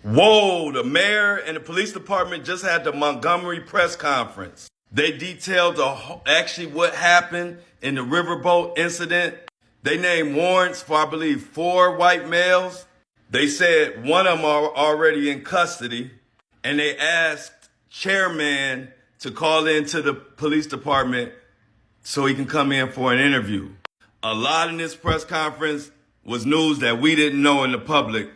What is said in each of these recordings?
Whoa, the mayor and the police department just had the Montgomery press conference. They detailed actually what happened in the riverboat incident. They named warrants for, I believe, 4 white males. They said one of them are already in custody, and they asked chairman to call into the police department so he can come in for an interview. A lot in this press conference was news that we didn't know in the public.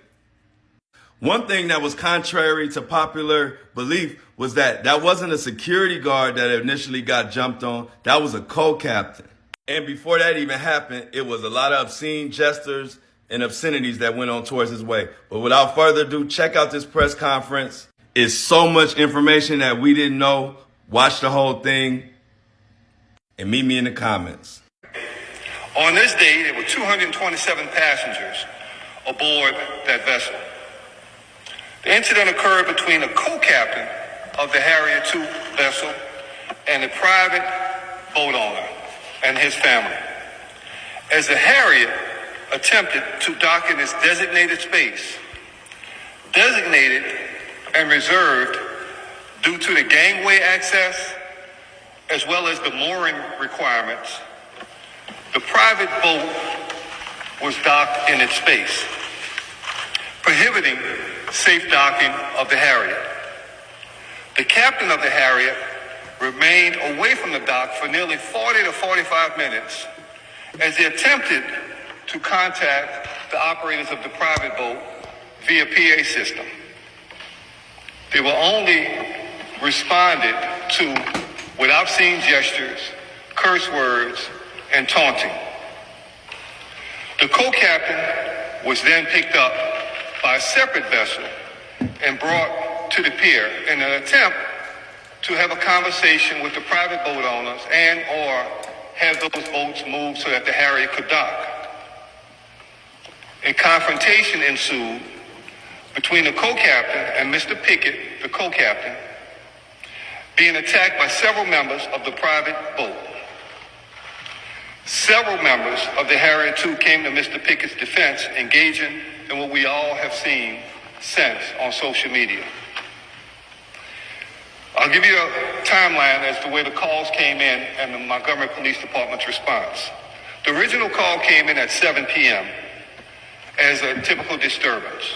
One thing that was contrary to popular belief was that wasn't a security guard that initially got jumped on. That was a co-captain. And before that even happened, it was a lot of obscene gestures and obscenities that went on towards his way. But without further ado, check out this press conference. It's so much information that we didn't know. Watch the whole thing and meet me in the comments. On this day, there were 227 passengers aboard that vessel. The incident occurred between a co-captain of the Harrier II vessel and a private boat owner and his family. As the Harrier attempted to dock in its designated space, designated and reserved due to the gangway access as well as the mooring requirements, the private boat was docked in its space, prohibiting safe docking of the Harrier. The captain of the Harrier remained away from the dock for nearly 40 to 45 minutes as he attempted to contact the operators of the private boat via PA system. They were only responded to with obscene gestures, curse words, and taunting. The co-captain was then picked up by a separate vessel and brought to the pier in an attempt to have a conversation with the private boat owners and or have those boats moved so that the Harrier could dock. A confrontation ensued between the co-captain and Mr. Pickett, the co-captain, being attacked by several members of the private boat. Several members of the Harrier II came to Mr. Pickett's defense, engaging in what we all have seen since on social media. I'll give you a timeline as to where the calls came in and the Montgomery Police Department's response. The original call came in at 7 p.m. as a typical disturbance.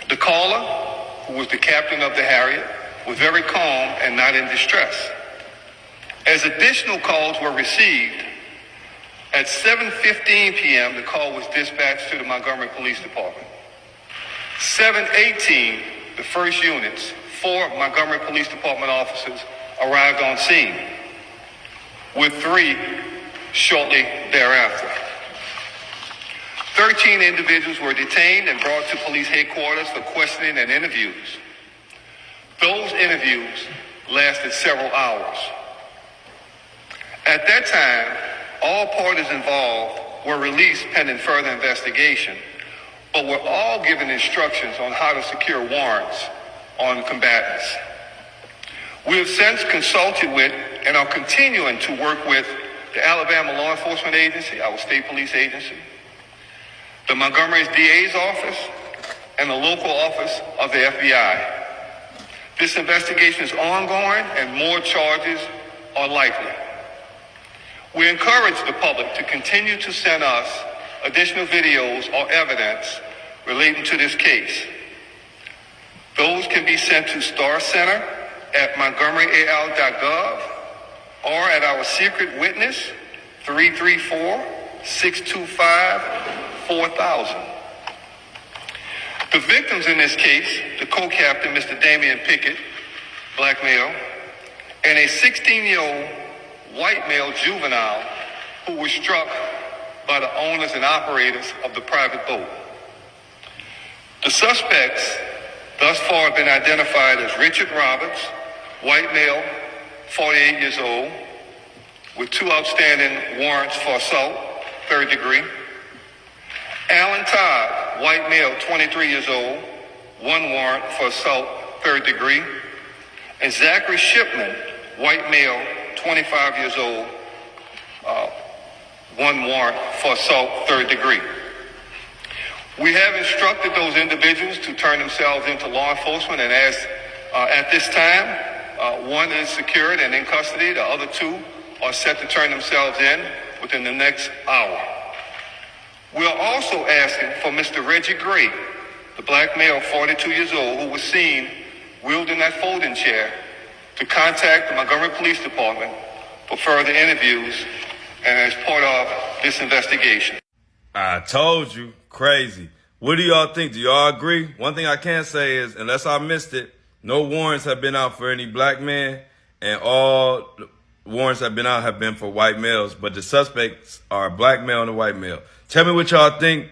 The caller, who was the captain of the Harrier, was very calm and not in distress. As additional calls were received, at 7:15 p.m., the call was dispatched to the Montgomery Police Department. 7:18, the first units, 4 Montgomery Police Department officers arrived on scene, with 3 shortly thereafter. 13 individuals were detained and brought to police headquarters for questioning and interviews. Those interviews lasted several hours. At that time, all parties involved were released pending further investigation, but were all given instructions on how to secure warrants on combatants. We have since consulted with and are continuing to work with the Alabama Law Enforcement Agency, our state police agency, the Montgomery's DA's office, and the local office of the FBI. This investigation is ongoing and more charges are likely. We encourage the public to continue to send us additional videos or evidence relating to this case. Those can be sent to Star Center at montgomeryal.gov or at our secret witness 334-625-4000. The victims in this case, the co-captain, Mr. Damian Pickett, black male, and a 16-year-old white male juvenile who was struck by the owners and operators of the private boat. The suspects thus far have been identified as Richard Roberts, white male, 48 years old, with 2 outstanding warrants for assault, 3rd degree. Alan Todd, white male, 23 years old, 1 warrant for assault, 3rd degree. And Zachary Shipman, white male, 25 years old, 1 warrant for assault, 3rd degree. We have instructed those individuals to turn themselves into law enforcement, and as at this time, one is secured and in custody. The other two are set to turn themselves in within the next hour. We are also asking for Mr. Reggie Gray, the black male, 42 years old, who was seen wielding that folding chair, to contact the Montgomery Police Department for further interviews and as part of this investigation. I told you, crazy. What do y'all think? Do y'all agree? One thing I can say is, unless I missed it, no warrants have been out for any black men, and all warrants that have been out have been for white males, but the suspects are a black male and a white male. Tell me what y'all think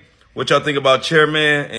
about Chairman.